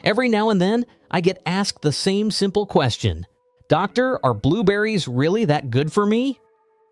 Every now and then, I get asked the same simple question: "Doctor, are blueberries really that good for me?"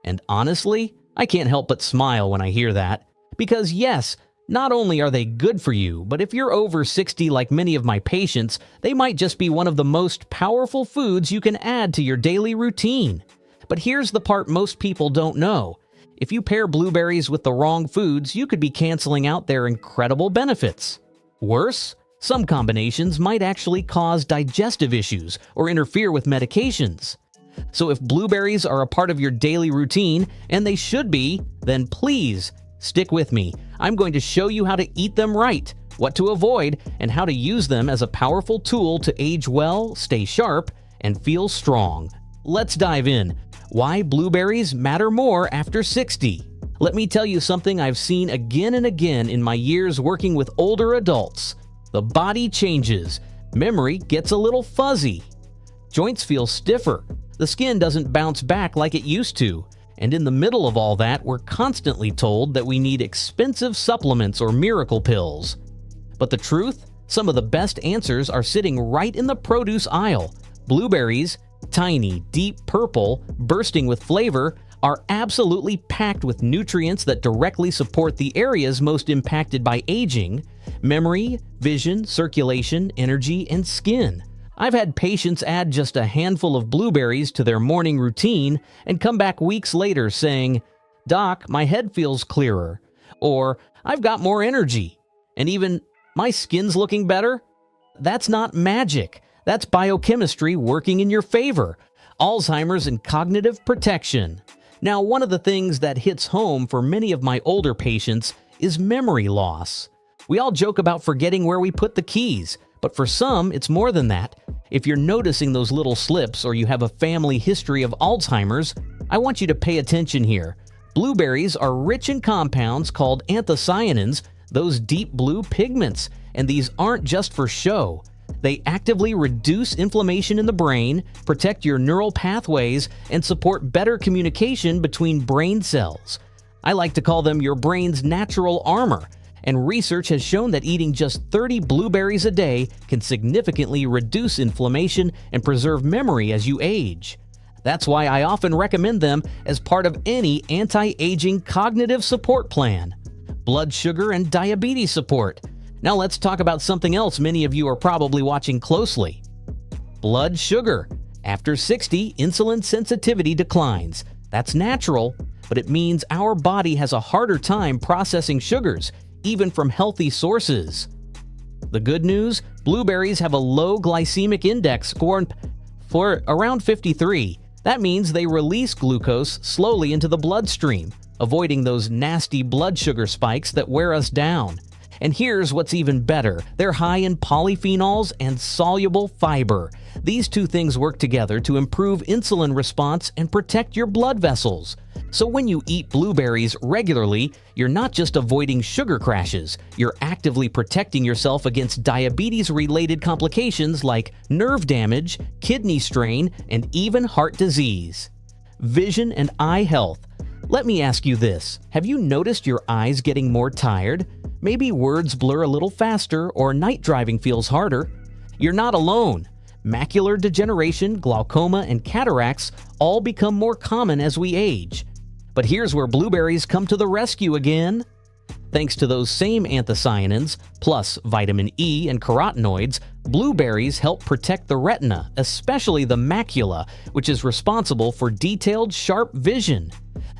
And honestly, I can't help but smile when I hear that. Because yes, not only are they good for you, but if you're over 60 like many of my patients, they might just be one of the most powerful foods you can add to your daily routine. But here's the part most people don't know. If you pair blueberries with the wrong foods, you could be canceling out their incredible benefits. Worse, some combinations might actually cause digestive issues or interfere with medications. So if blueberries are a part of your daily routine, and they should be, then please stick with me. I'm going to show you how to eat them right, what to avoid, and how to use them as a powerful tool to age well, stay sharp, and feel strong. Let's dive in. Why blueberries matter more after 60. Let me tell you something I've seen again and again in my years working with older adults. The body changes. Memory gets a little fuzzy. Joints feel stiffer. The skin doesn't bounce back like it used to. And in the middle of all that, we're constantly told that we need expensive supplements or miracle pills. But the truth? Some of the best answers are sitting right in the produce aisle. Blueberries, tiny, deep purple, bursting with flavor, are absolutely packed with nutrients that directly support the areas most impacted by aging: memory, vision, circulation, energy, and skin. I've had patients add just a handful of blueberries to their morning routine and come back weeks later saying, "Doc, my head feels clearer," or "I've got more energy," and even, "My skin's looking better." That's not magic. That's biochemistry working in your favor. Alzheimer's and cognitive protection. Now, one of the things that hits home for many of my older patients is memory loss. We all joke about forgetting where we put the keys, but for some, it's more than that. If you're noticing those little slips or you have a family history of Alzheimer's, I want you to pay attention here. Blueberries are rich in compounds called anthocyanins, those deep blue pigments, and these aren't just for show. They actively reduce inflammation in the brain, protect your neural pathways, and support better communication between brain cells. I like to call them your brain's natural armor, and research has shown that eating just 30 blueberries a day can significantly reduce inflammation and preserve memory as you age. That's why I often recommend them as part of any anti-aging cognitive support plan. Blood sugar and diabetes support. Now let's talk about something else many of you are probably watching closely. Blood sugar. After 60, insulin sensitivity declines. That's natural, but it means our body has a harder time processing sugars, even from healthy sources. The good news? Blueberries have a low glycemic index score for around 53. That means they release glucose slowly into the bloodstream, avoiding those nasty blood sugar spikes that wear us down. And here's what's even better. They're high in polyphenols and soluble fiber. These two things work together to improve insulin response and protect your blood vessels. So when you eat blueberries regularly, you're not just avoiding sugar crashes, you're actively protecting yourself against diabetes-related complications like nerve damage, kidney strain, and even heart disease. Vision and eye health. Let me ask you this. Have you noticed your eyes getting more tired? Maybe words blur a little faster or night driving feels harder. You're not alone. Macular degeneration, glaucoma, and cataracts all become more common as we age. But here's where blueberries come to the rescue again. Thanks to those same anthocyanins, plus vitamin E and carotenoids, blueberries help protect the retina, especially the macula, which is responsible for detailed, sharp vision.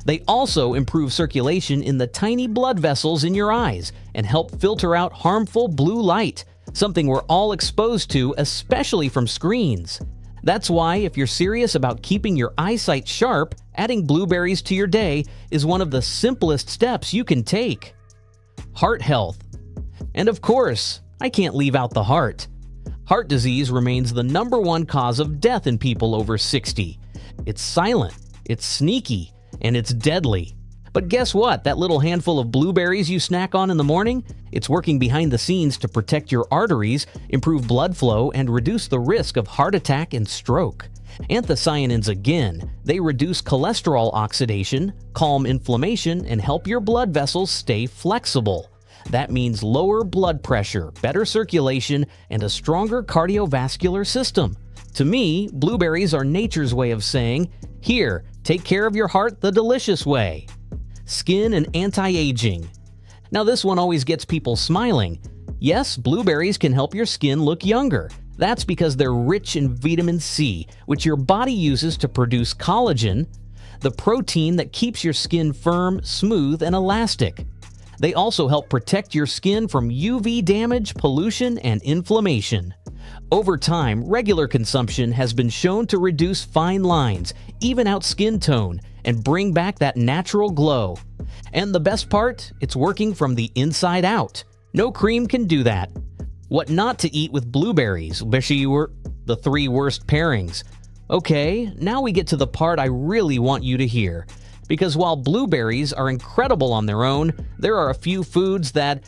They also improve circulation in the tiny blood vessels in your eyes and help filter out harmful blue light, something we're all exposed to, especially from screens. That's why, if you're serious about keeping your eyesight sharp, adding blueberries to your day is one of the simplest steps you can take. Heart health. And of course, I can't leave out the heart. Heart disease remains the #1 cause of death in people over 60. It's silent, it's sneaky, and it's deadly. But guess what? That little handful of blueberries you snack on in the morning, it's working behind the scenes to protect your arteries, improve blood flow, and reduce the risk of heart attack and stroke. Anthocyanins again, they reduce cholesterol oxidation, calm inflammation, and help your blood vessels stay flexible. That means lower blood pressure, better circulation, and a stronger cardiovascular system. To me, blueberries are nature's way of saying, "Here, take care of your heart the delicious way." Skin and anti-aging. Now this one always gets people smiling. Yes, blueberries can help your skin look younger. That's because they're rich in vitamin C, which your body uses to produce collagen, the protein that keeps your skin firm, smooth, and elastic. They also help protect your skin from UV damage, pollution, and inflammation. Over time, regular consumption has been shown to reduce fine lines, even out skin tone, and bring back that natural glow. And the best part, it's working from the inside out. No cream can do that. What not to eat with blueberries, the 3 worst pairings. Okay, now we get to the part I really want you to hear. Because while blueberries are incredible on their own, there are a few foods that,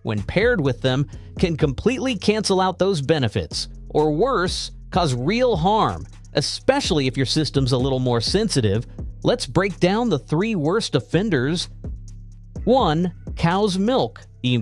when paired with them, can completely cancel out those benefits, or worse, cause real harm, especially if your system's a little more sensitive. Let's break down the 3 worst offenders. 1. Cow's milk. The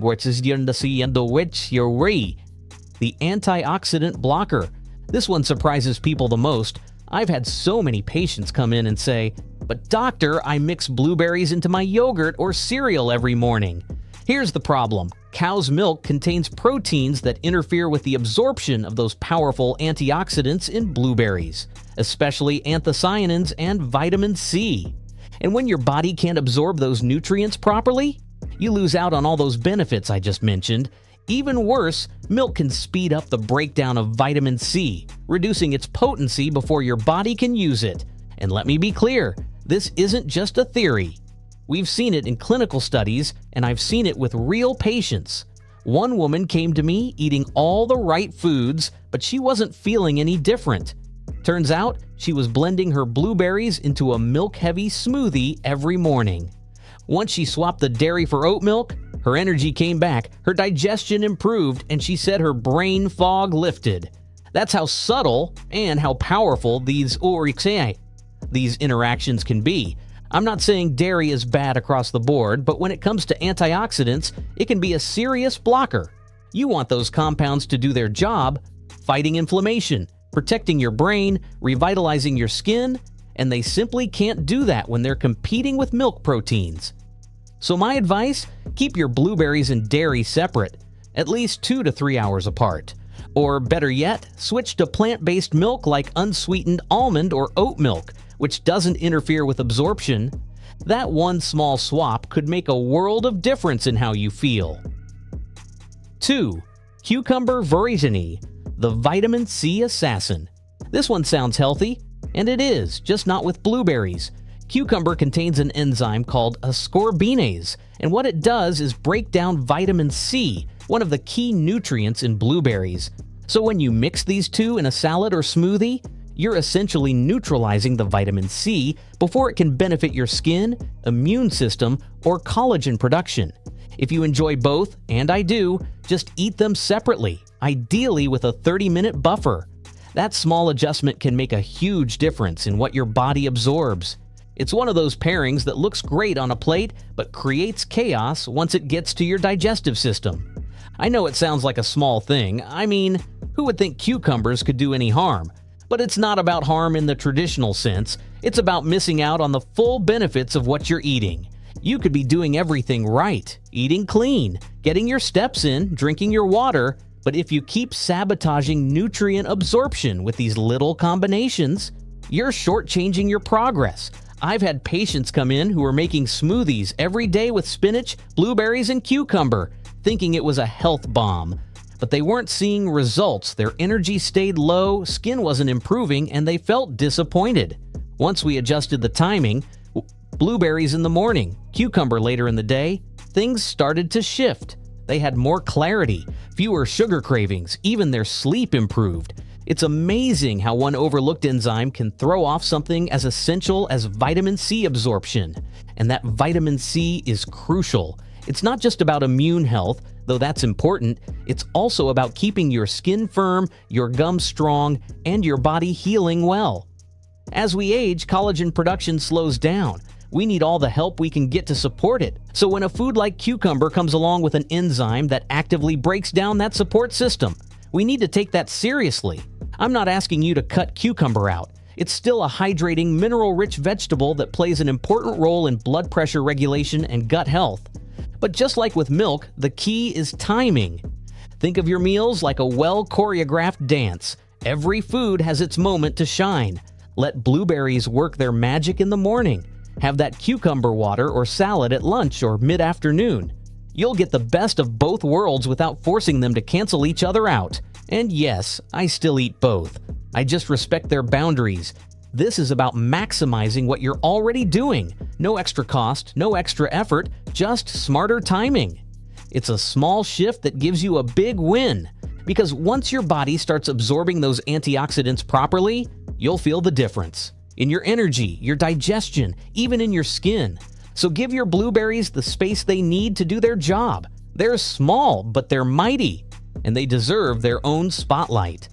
antioxidant blocker. This one surprises people the most. I've had so many patients come in and say, "But doctor, I mix blueberries into my yogurt or cereal every morning." Here's the problem. Cow's milk contains proteins that interfere with the absorption of those powerful antioxidants in blueberries, especially anthocyanins and vitamin C. And when your body can't absorb those nutrients properly, you lose out on all those benefits I just mentioned. Even worse, milk can speed up the breakdown of vitamin C, reducing its potency before your body can use it. And let me be clear, this isn't just a theory. We've seen it in clinical studies, and I've seen it with real patients. One woman came to me eating all the right foods, but she wasn't feeling any different. Turns out, she was blending her blueberries into a milk-heavy smoothie every morning. Once she swapped the dairy for oat milk, her energy came back, her digestion improved, and she said her brain fog lifted. That's how subtle and how powerful these interactions can be. I'm not saying dairy is bad across the board, but when it comes to antioxidants, it can be a serious blocker. You want those compounds to do their job, fighting inflammation, protecting your brain, revitalizing your skin, and they simply can't do that when they're competing with milk proteins. So my advice, keep your blueberries and dairy separate, at least 2 to 3 hours apart. Or better yet, switch to plant-based milk like unsweetened almond or oat milk, which doesn't interfere with absorption. That one small swap could make a world of difference in how you feel. 2. Cucumber veritani, the vitamin C assassin. This one sounds healthy, and it is, just not with blueberries. Cucumber contains an enzyme called ascorbinase, and what it does is break down vitamin C, one of the key nutrients in blueberries. So when you mix these two in a salad or smoothie, you're essentially neutralizing the vitamin C before it can benefit your skin, immune system, or collagen production. If you enjoy both, and I do, just eat them separately, ideally with a 30-minute buffer. That small adjustment can make a huge difference in what your body absorbs. It's one of those pairings that looks great on a plate, but creates chaos once it gets to your digestive system. I know it sounds like a small thing. I mean, who would think cucumbers could do any harm? But it's not about harm in the traditional sense. It's about missing out on the full benefits of what you're eating. You could be doing everything right, eating clean, getting your steps in, drinking your water, but if you keep sabotaging nutrient absorption with these little combinations, you're shortchanging your progress. I've had patients come in who are making smoothies every day with spinach, blueberries, and cucumber, thinking it was a health bomb. But they weren't seeing results, their energy stayed low, skin wasn't improving, and they felt disappointed. Once we adjusted the timing, blueberries in the morning, cucumber later in the day, things started to shift. They had more clarity, fewer sugar cravings, even their sleep improved. It's amazing how one overlooked enzyme can throw off something as essential as vitamin C absorption. And that vitamin C is crucial. It's not just about immune health, though that's important. It's also about keeping your skin firm, your gums strong, and your body healing well. As we age, collagen production slows down, We need all the help we can get to support it. So when a food like cucumber comes along with an enzyme that actively breaks down that support system, we need to take that seriously. I'm not asking you to cut cucumber out. It's still a hydrating, mineral-rich vegetable that plays an important role in blood pressure regulation and gut health. But just like with milk, the key is timing. Think of your meals like a well-choreographed dance. Every food has its moment to shine. Let blueberries work their magic in the morning. Have that cucumber water or salad at lunch or mid-afternoon. You'll get the best of both worlds without forcing them to cancel each other out. And yes, I still eat both. I just respect their boundaries. This is about maximizing what you're already doing. No extra cost, no extra effort, just smarter timing. It's a small shift that gives you a big win. Because once your body starts absorbing those antioxidants properly, you'll feel the difference. In your energy, your digestion, even in your skin. So give your blueberries the space they need to do their job. They're small, but they're mighty. And they deserve their own spotlight.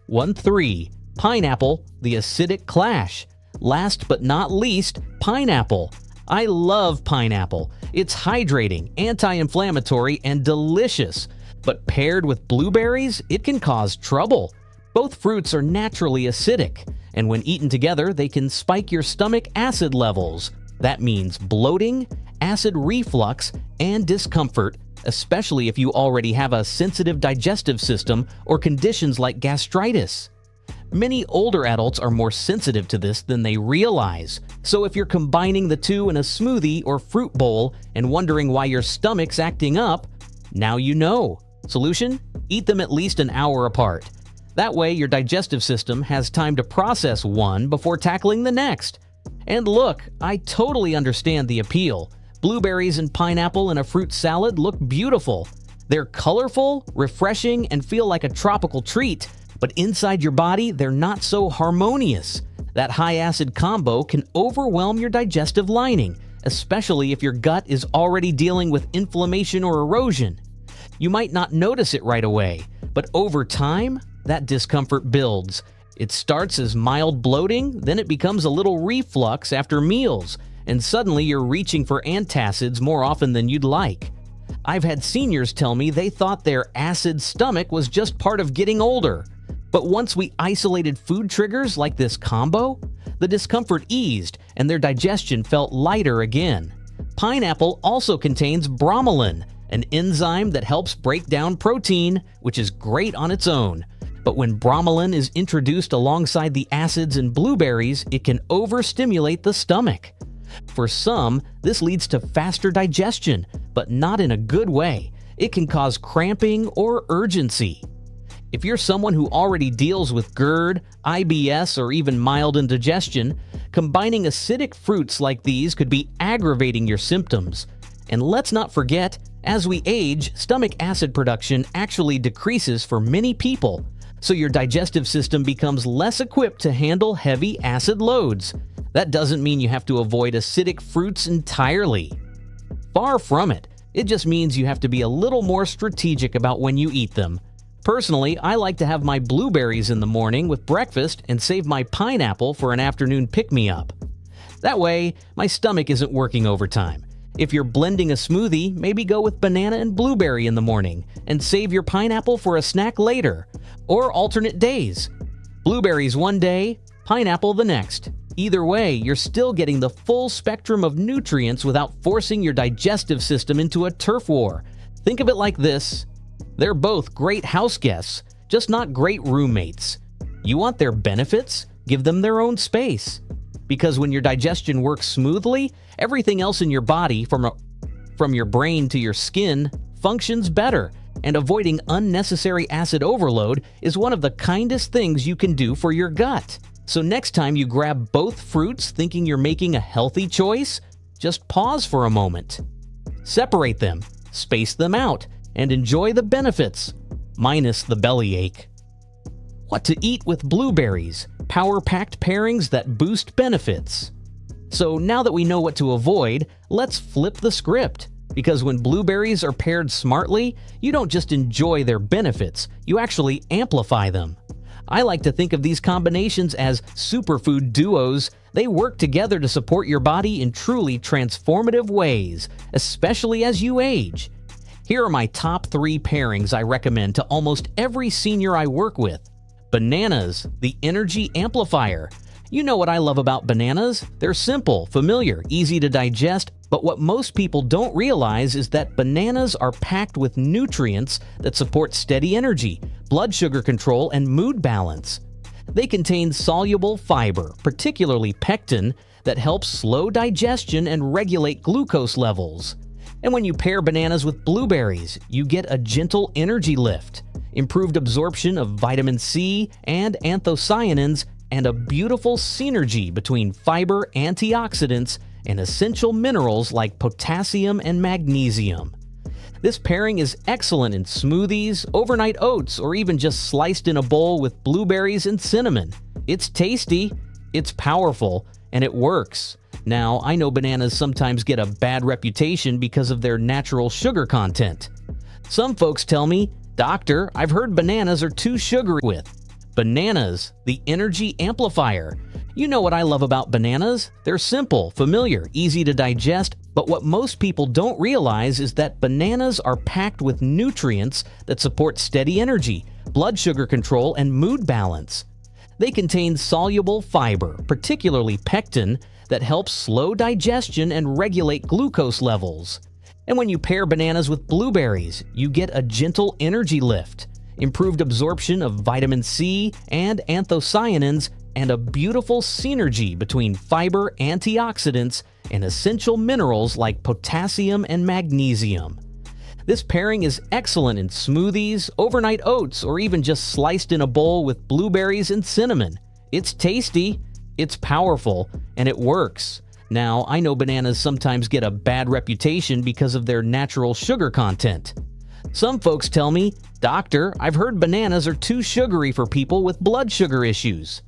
1-3. Pineapple, the acidic clash. Last but not least, pineapple. I love pineapple. It's hydrating, anti-inflammatory, and delicious. But paired with blueberries, it can cause trouble. Both fruits are naturally acidic, and when eaten together, they can spike your stomach acid levels. That means bloating, acid reflux, and discomfort, especially if you already have a sensitive digestive system or conditions like gastritis. Many older adults are more sensitive to this than they realize. So if you're combining the two in a smoothie or fruit bowl and wondering why your stomach's acting up, now you know. Solution? Eat them at least an hour apart. That way your digestive system has time to process one before tackling the next. And look, I totally understand the appeal. Blueberries and pineapple in a fruit salad look beautiful. They're colorful, refreshing, and feel like a tropical treat. But inside your body, they're not so harmonious. That high-acid combo can overwhelm your digestive lining, especially if your gut is already dealing with inflammation or erosion. You might not notice it right away, but over time, that discomfort builds. It starts as mild bloating, then it becomes a little reflux after meals, and suddenly you're reaching for antacids more often than you'd like. I've had seniors tell me they thought their acid stomach was just part of getting older. But once we isolated food triggers like this combo, the discomfort eased and their digestion felt lighter again. Pineapple also contains bromelain, an enzyme that helps break down protein, which is great on its own. But when bromelain is introduced alongside the acids in blueberries, it can overstimulate the stomach. For some, this leads to faster digestion, but not in a good way. It can cause cramping or urgency. If you're someone who already deals with GERD, IBS, or even mild indigestion, combining acidic fruits like these could be aggravating your symptoms. And let's not forget, as we age, stomach acid production actually decreases for many people, so your digestive system becomes less equipped to handle heavy acid loads. That doesn't mean you have to avoid acidic fruits entirely. Far from it. It just means you have to be a little more strategic about when you eat them. Personally, I like to have my blueberries in the morning with breakfast and save my pineapple for an afternoon pick-me-up. That way, my stomach isn't working overtime. If you're blending a smoothie, maybe go with banana and blueberry in the morning and save your pineapple for a snack later, or alternate days. Blueberries one day, pineapple the next. Either way, you're still getting the full spectrum of nutrients without forcing your digestive system into a turf war. Think of it like this. They're both great house guests, just not great roommates. You want their benefits? Give them their own space. Because when your digestion works smoothly, everything else in your body, from your brain to your skin, functions better. And avoiding unnecessary acid overload is one of the kindest things you can do for your gut. So next time you grab both fruits thinking you're making a healthy choice, just pause for a moment. Separate them, space them out, and enjoy the benefits, minus the bellyache. What to eat with blueberries, power-packed pairings that boost benefits. So now that we know what to avoid, let's flip the script. Because when blueberries are paired smartly, you don't just enjoy their benefits, you actually amplify them. I like to think of these combinations as superfood duos. They work together to support your body in truly transformative ways, especially as you age. Here are my top 3 pairings I recommend to almost every senior I work with. Bananas, the energy amplifier. You know what I love about bananas? They're simple, familiar, easy to digest, but what most people don't realize is that bananas are packed with nutrients that support steady energy, blood sugar control, and mood balance. They contain soluble fiber, particularly pectin, that helps slow digestion and regulate glucose levels. And when you pair bananas with blueberries, you get a gentle energy lift, improved absorption of vitamin C and anthocyanins, and a beautiful synergy between fiber, antioxidants, and essential minerals like potassium and magnesium. This pairing is excellent in smoothies, overnight oats, or even just sliced in a bowl with blueberries and cinnamon. It's tasty, it's powerful, and it works. Now, I know bananas sometimes get a bad reputation because of their natural sugar content. Some folks tell me, "Doctor, I've heard bananas are too sugary with." Bananas, the energy amplifier. You know what I love about bananas? They're simple, familiar, easy to digest, but what most people don't realize is that bananas are packed with nutrients that support steady energy, blood sugar control, and mood balance. They contain soluble fiber, particularly pectin, that helps slow digestion and regulate glucose levels. And when you pair bananas with blueberries, you get a gentle energy lift, improved absorption of vitamin C and anthocyanins, and a beautiful synergy between fiber, antioxidants, and essential minerals like potassium and magnesium. This pairing is excellent in smoothies, overnight oats, or even just sliced in a bowl with blueberries and cinnamon. It's tasty, it's powerful, and it works. Now, I know bananas sometimes get a bad reputation because of their natural sugar content. Some folks tell me, "Doctor, I've heard bananas are too sugary for people with blood sugar issues."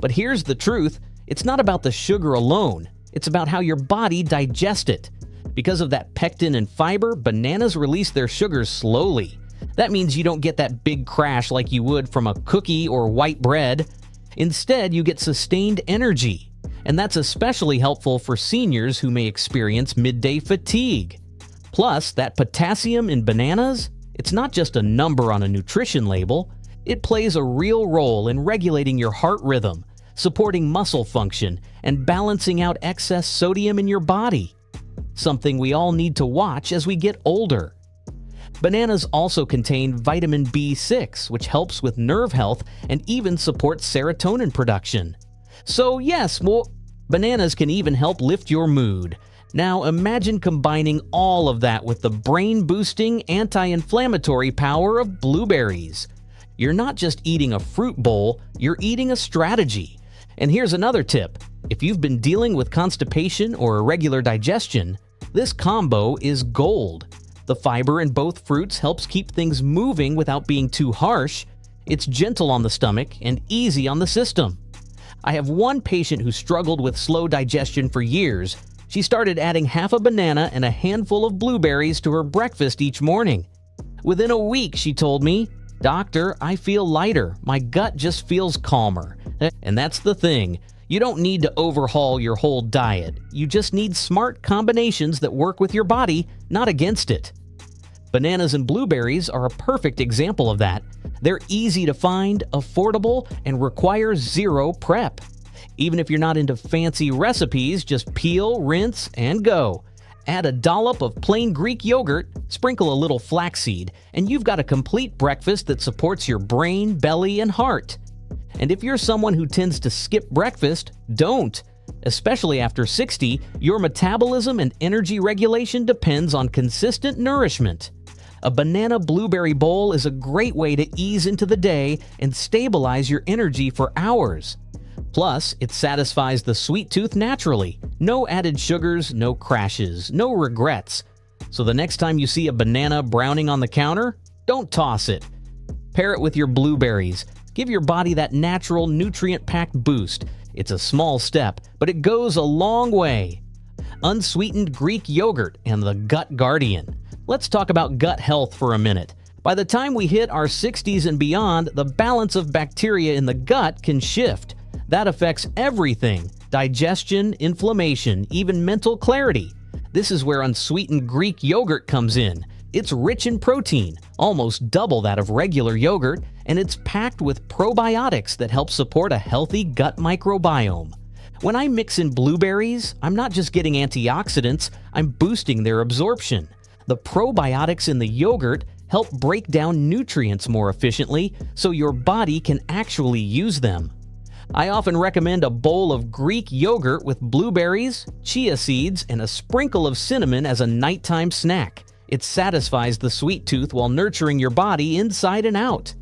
But here's the truth, it's not about the sugar alone, it's about how your body digests it. Because of that pectin and fiber, bananas release their sugars slowly. That means you don't get that big crash like you would from a cookie or white bread. Instead, you get sustained energy. And that's especially helpful for seniors who may experience midday fatigue. Plus, that potassium in bananas, it's not just a number on a nutrition label. It plays a real role in regulating your heart rhythm, supporting muscle function, and balancing out excess sodium in your body. Something we all need to watch as we get older. Bananas also contain vitamin B6, which helps with nerve health and even supports serotonin production. So yes, bananas can even help lift your mood. Now imagine combining all of that with the brain-boosting, anti-inflammatory power of blueberries. You're not just eating a fruit bowl, you're eating a strategy. And here's another tip. If you've been dealing with constipation or irregular digestion, this combo is gold. The fiber in both fruits helps keep things moving without being too harsh. It's gentle on the stomach and easy on the system. I have one patient who struggled with slow digestion for years. She started adding half a banana and a handful of blueberries to her breakfast each morning. Within a week, she told me, "Doctor, I feel lighter. My gut just feels calmer." And that's the thing. You don't need to overhaul your whole diet. You just need smart combinations that work with your body, not against it. Bananas and blueberries are a perfect example of that. They're easy to find, affordable, and require zero prep. Even if you're not into fancy recipes, just peel, rinse, and go. Add a dollop of plain Greek yogurt, sprinkle a little flaxseed, and you've got a complete breakfast that supports your brain, belly, and heart. And if you're someone who tends to skip breakfast, don't. Especially after 60, your metabolism and energy regulation depends on consistent nourishment. A banana blueberry bowl is a great way to ease into the day and stabilize your energy for hours. Plus, it satisfies the sweet tooth naturally. No added sugars, no crashes, no regrets. So the next time you see a banana browning on the counter, don't toss it. Pair it with your blueberries. Give your body that natural, nutrient-packed boost. It's a small step, but it goes a long way. Unsweetened Greek yogurt and the Gut Guardian. Let's talk about gut health for a minute. By the time we hit our 60s and beyond, the balance of bacteria in the gut can shift. That affects everything: digestion, inflammation, even mental clarity. This is where unsweetened Greek yogurt comes in. It's rich in protein, almost double that of regular yogurt, and it's packed with probiotics that help support a healthy gut microbiome. When I mix in blueberries, I'm not just getting antioxidants, I'm boosting their absorption. The probiotics in the yogurt help break down nutrients more efficiently so your body can actually use them. I often recommend a bowl of Greek yogurt with blueberries, chia seeds, and a sprinkle of cinnamon as a nighttime snack. It satisfies the sweet tooth while nurturing your body inside and out.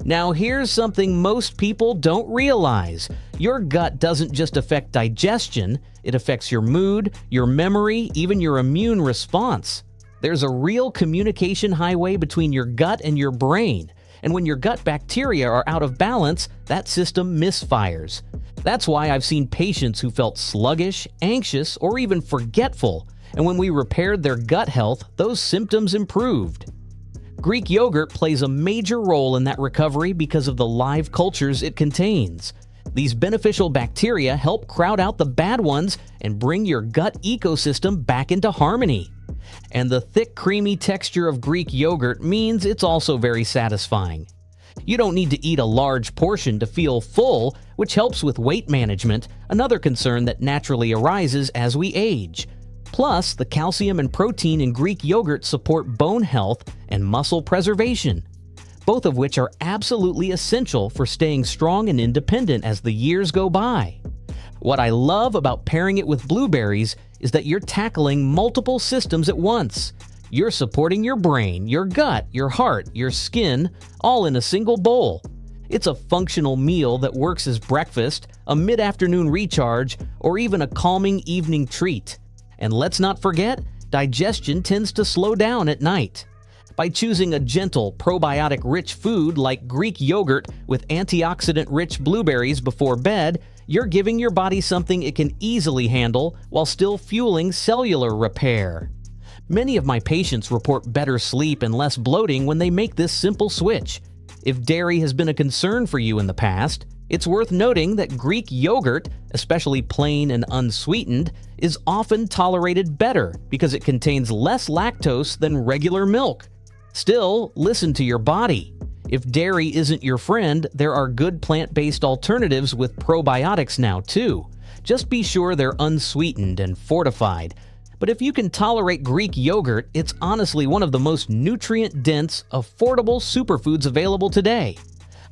Now here's something most people don't realize. Your gut doesn't just affect digestion, it affects your mood, your memory, even your immune response. There's a real communication highway between your gut and your brain, and when your gut bacteria are out of balance, that system misfires. That's why I've seen patients who felt sluggish, anxious, or even forgetful, and when we repaired their gut health, those symptoms improved. Greek yogurt plays a major role in that recovery because of the live cultures it contains. These beneficial bacteria help crowd out the bad ones and bring your gut ecosystem back into harmony. And the thick, creamy texture of Greek yogurt means it's also very satisfying. You don't need to eat a large portion to feel full, which helps with weight management, another concern that naturally arises as we age. Plus, the calcium and protein in Greek yogurt support bone health and muscle preservation, both of which are absolutely essential for staying strong and independent as the years go by. What I love about pairing it with blueberries is that you're tackling multiple systems at once. You're supporting your brain, your gut, your heart, your skin, all in a single bowl. It's a functional meal that works as breakfast, a mid-afternoon recharge, or even a calming evening treat. And let's not forget, digestion tends to slow down at night. By choosing a gentle, probiotic-rich food like Greek yogurt with antioxidant-rich blueberries before bed, you're giving your body something it can easily handle while still fueling cellular repair. Many of my patients report better sleep and less bloating when they make this simple switch. If dairy has been a concern for you in the past, it's worth noting that Greek yogurt, especially plain and unsweetened, is often tolerated better because it contains less lactose than regular milk. Still, listen to your body. If dairy isn't your friend, there are good plant-based alternatives with probiotics now too. Just be sure they're unsweetened and fortified. But if you can tolerate Greek yogurt, it's honestly one of the most nutrient-dense, affordable superfoods available today.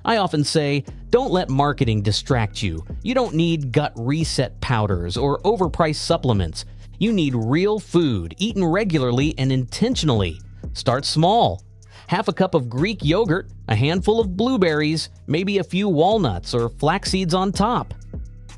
I often say, don't let marketing distract you. You don't need gut reset powders or overpriced supplements. You need real food, eaten regularly and intentionally. Start small. Half a cup of Greek yogurt, a handful of blueberries, maybe a few walnuts or flax seeds on top.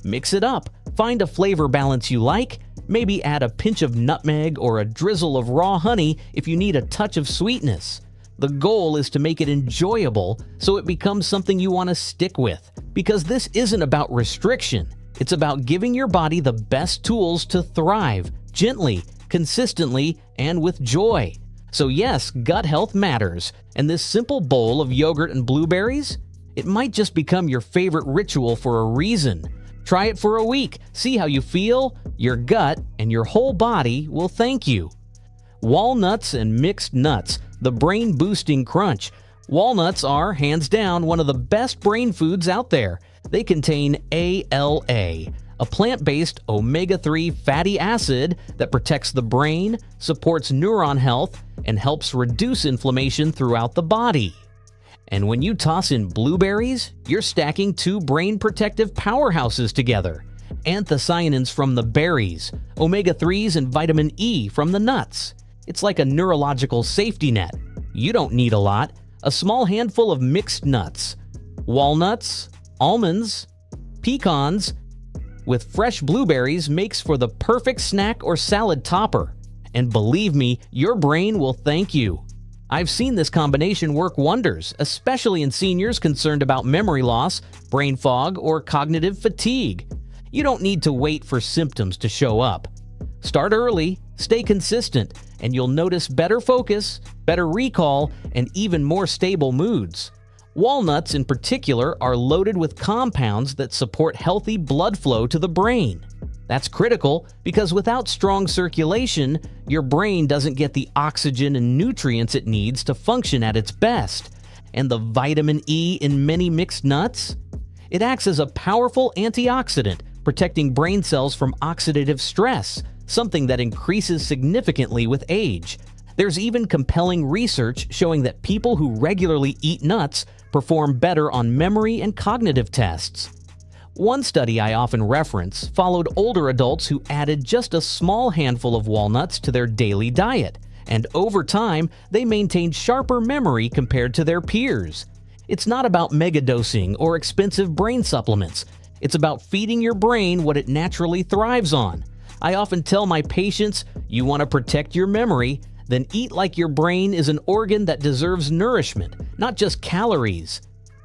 Mix it up. Find a flavor balance you like. Maybe add a pinch of nutmeg or a drizzle of raw honey if you need a touch of sweetness. The goal is to make it enjoyable so it becomes something you want to stick with. Because this isn't about restriction. It's about giving your body the best tools to thrive, gently, consistently, and with joy. So yes, gut health matters, and this simple bowl of yogurt and blueberries, it might just become your favorite ritual for a reason. Try it for a week, see how you feel, your gut and your whole body will thank you. Walnuts and mixed nuts, the brain-boosting crunch. Walnuts are, hands down, one of the best brain foods out there. They contain ALA, a plant-based omega-3 fatty acid that protects the brain, supports neuron health, and helps reduce inflammation throughout the body. And when you toss in blueberries, you're stacking two brain-protective powerhouses together. Anthocyanins from the berries, omega-3s and vitamin E from the nuts. It's like a neurological safety net. You don't need a lot. A small handful of mixed nuts, walnuts, almonds, pecans, with fresh blueberries makes for the perfect snack or salad topper. And believe me, your brain will thank you. I've seen this combination work wonders, especially in seniors concerned about memory loss, brain fog, or cognitive fatigue. You don't need to wait for symptoms to show up. Start early, Stay consistent, and you'll notice better focus, better recall, and even more stable moods. Walnuts, in particular, are loaded with compounds that support healthy blood flow to the brain. That's critical because without strong circulation, your brain doesn't get the oxygen and nutrients it needs to function at its best. And the vitamin E in many mixed nuts? It acts as a powerful antioxidant, protecting brain cells from oxidative stress, something that increases significantly with age. There's even compelling research showing that people who regularly eat nuts perform better on memory and cognitive tests. One study I often reference followed older adults who added just a small handful of walnuts to their daily diet, and over time, they maintained sharper memory compared to their peers. It's not about megadosing or expensive brain supplements. It's about feeding your brain what it naturally thrives on. I often tell my patients, you want to protect your memory, then eat like your brain is an organ that deserves nourishment, not just calories.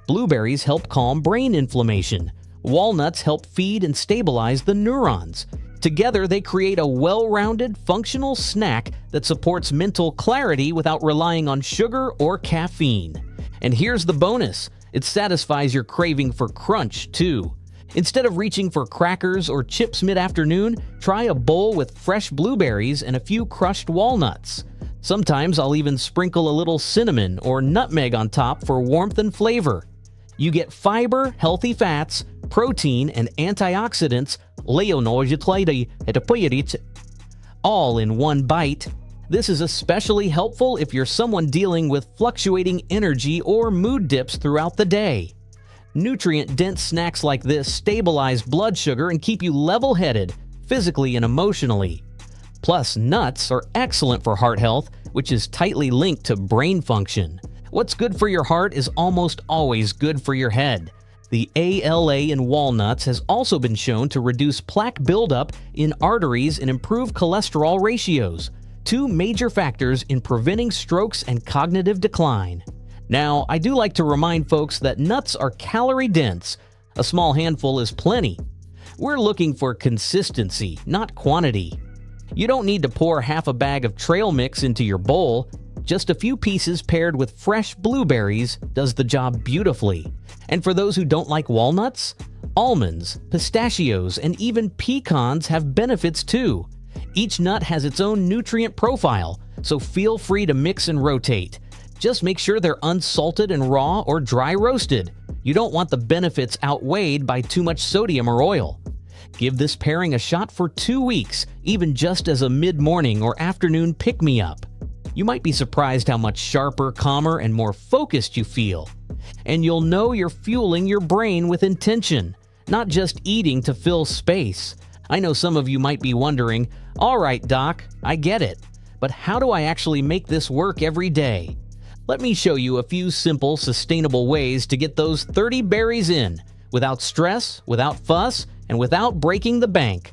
Blueberries help calm brain inflammation. Walnuts help feed and stabilize the neurons. Together, they create a well-rounded, functional snack that supports mental clarity without relying on sugar or caffeine. And here's the bonus. It satisfies your craving for crunch, too. Instead of reaching for crackers or chips mid-afternoon, try a bowl with fresh blueberries and a few crushed walnuts. Sometimes I'll even sprinkle a little cinnamon or nutmeg on top for warmth and flavor. You get fiber, healthy fats, protein, and antioxidants, all in one bite. This is especially helpful if you're someone dealing with fluctuating energy or mood dips throughout the day. Nutrient-dense snacks like this stabilize blood sugar and keep you level-headed, physically and emotionally. Plus, nuts are excellent for heart health, which is tightly linked to brain function. What's good for your heart is almost always good for your head. The ALA in walnuts has also been shown to reduce plaque buildup in arteries and improve cholesterol ratios, two major factors in preventing strokes and cognitive decline. Now, I do like to remind folks that nuts are calorie-dense. A small handful is plenty. We're looking for consistency, not quantity. You don't need to pour half a bag of trail mix into your bowl. Just a few pieces paired with fresh blueberries does the job beautifully. And for those who don't like walnuts, almonds, pistachios, and even pecans have benefits too. Each nut has its own nutrient profile, so feel free to mix and rotate. Just make sure they're unsalted and raw or dry roasted. You don't want the benefits outweighed by too much sodium or oil. Give this pairing a shot for 2 weeks, even just as a mid-morning or afternoon pick-me-up. You might be surprised how much sharper, calmer, and more focused you feel. And you'll know you're fueling your brain with intention, not just eating to fill space. I know some of you might be wondering, all right, Doc, I get it, but how do I actually make this work every day? Let me show you a few simple, sustainable ways to get those 30 berries in, without stress, without fuss, and without breaking the bank.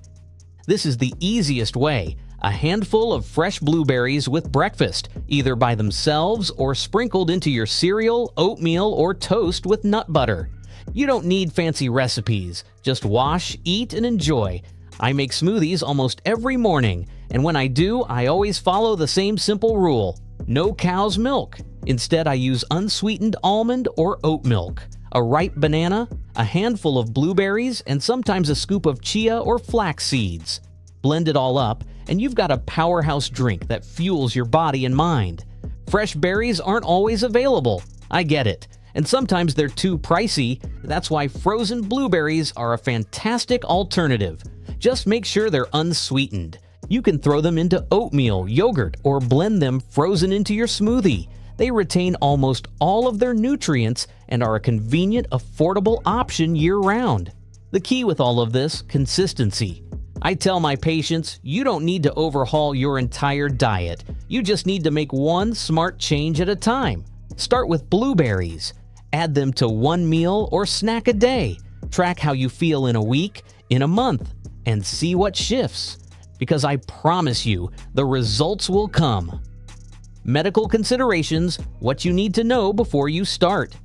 This is the easiest way. A handful of fresh blueberries with breakfast, either by themselves or sprinkled into your cereal, oatmeal, or toast with nut butter. You don't need fancy recipes. Just wash, eat, and enjoy. I make smoothies almost every morning, and when I do, I always follow the same simple rule. No cow's milk. Instead, I use unsweetened almond or oat milk, a ripe banana, a handful of blueberries, and sometimes a scoop of chia or flax seeds. Blend it all up, and you've got a powerhouse drink that fuels your body and mind. Fresh berries aren't always available. I get it. And sometimes they're too pricey. That's why frozen blueberries are a fantastic alternative. Just make sure they're unsweetened. You can throw them into oatmeal, yogurt, or blend them frozen into your smoothie. They retain almost all of their nutrients and are a convenient, affordable option year-round. The key with all of this, consistency. I tell my patients, you don't need to overhaul your entire diet. You just need to make one smart change at a time. Start with blueberries. Add them to one meal or snack a day. Track how you feel in a week, in a month, and see what shifts. Because I promise you, the results will come. Medical considerations, what you need to know before you start.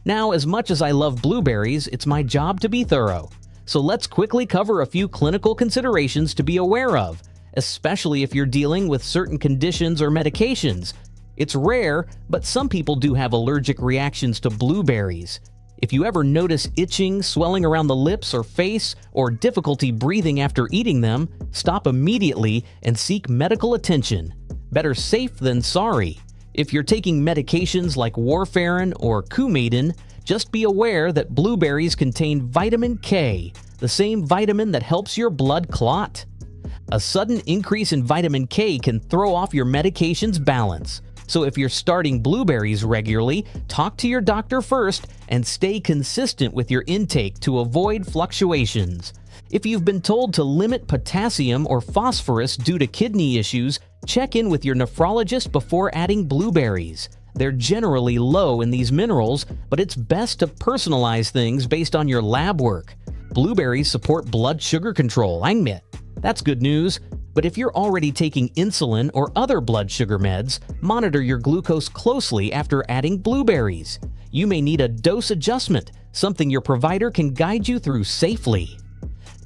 Now, as much as I love blueberries, it's my job to be thorough. So let's quickly cover a few clinical considerations to be aware of, especially if you're dealing with certain conditions or medications. It's rare, but some people do have allergic reactions to blueberries. If you ever notice itching, swelling around the lips or face, or difficulty breathing after eating them, stop immediately and seek medical attention. Better safe than sorry. If you're taking medications like warfarin or Coumadin, just be aware that blueberries contain vitamin K, the same vitamin that helps your blood clot. A sudden increase in vitamin K can throw off your medication's balance. So if you're starting blueberries regularly, talk to your doctor first and stay consistent with your intake to avoid fluctuations. If you've been told to limit potassium or phosphorus due to kidney issues, check in with your nephrologist before adding blueberries. They're generally low in these minerals, but it's best to personalize things based on your lab work. Blueberries support blood sugar control, I admit. That's good news. But if you're already taking insulin or other blood sugar meds, monitor your glucose closely after adding blueberries. You may need a dose adjustment, something your provider can guide you through safely.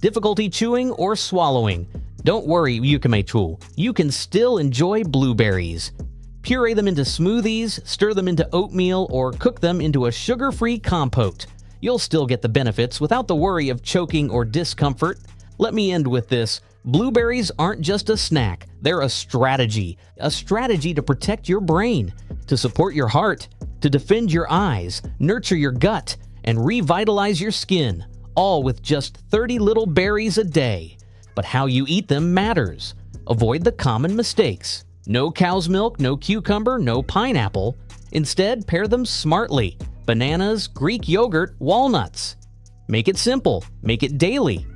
Difficulty chewing or swallowing? Don't worry, Yukameichu. You can still enjoy blueberries. Puree them into smoothies, stir them into oatmeal, or cook them into a sugar-free compote. You'll still get the benefits without the worry of choking or discomfort. Let me end with this. Blueberries aren't just a snack, they're a strategy to protect your brain, to support your heart, to defend your eyes, nurture your gut, and revitalize your skin, all with just 30 little berries a day. But how you eat them matters. Avoid the common mistakes. No cow's milk, no cucumber, no pineapple. Instead, pair them smartly. Bananas, Greek yogurt, walnuts. Make it simple, make it daily,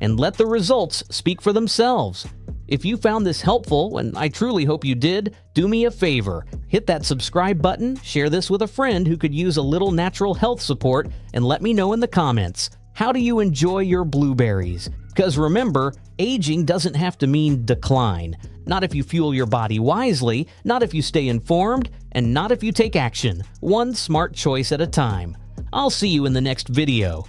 and let the results speak for themselves. If you found this helpful, and I truly hope you did, do me a favor. Hit that subscribe button, share this with a friend who could use a little natural health support, and let me know in the comments, how do you enjoy your blueberries? Because remember, aging doesn't have to mean decline. Not if you fuel your body wisely, not if you stay informed, and not if you take action, one smart choice at a time. I'll see you in the next video.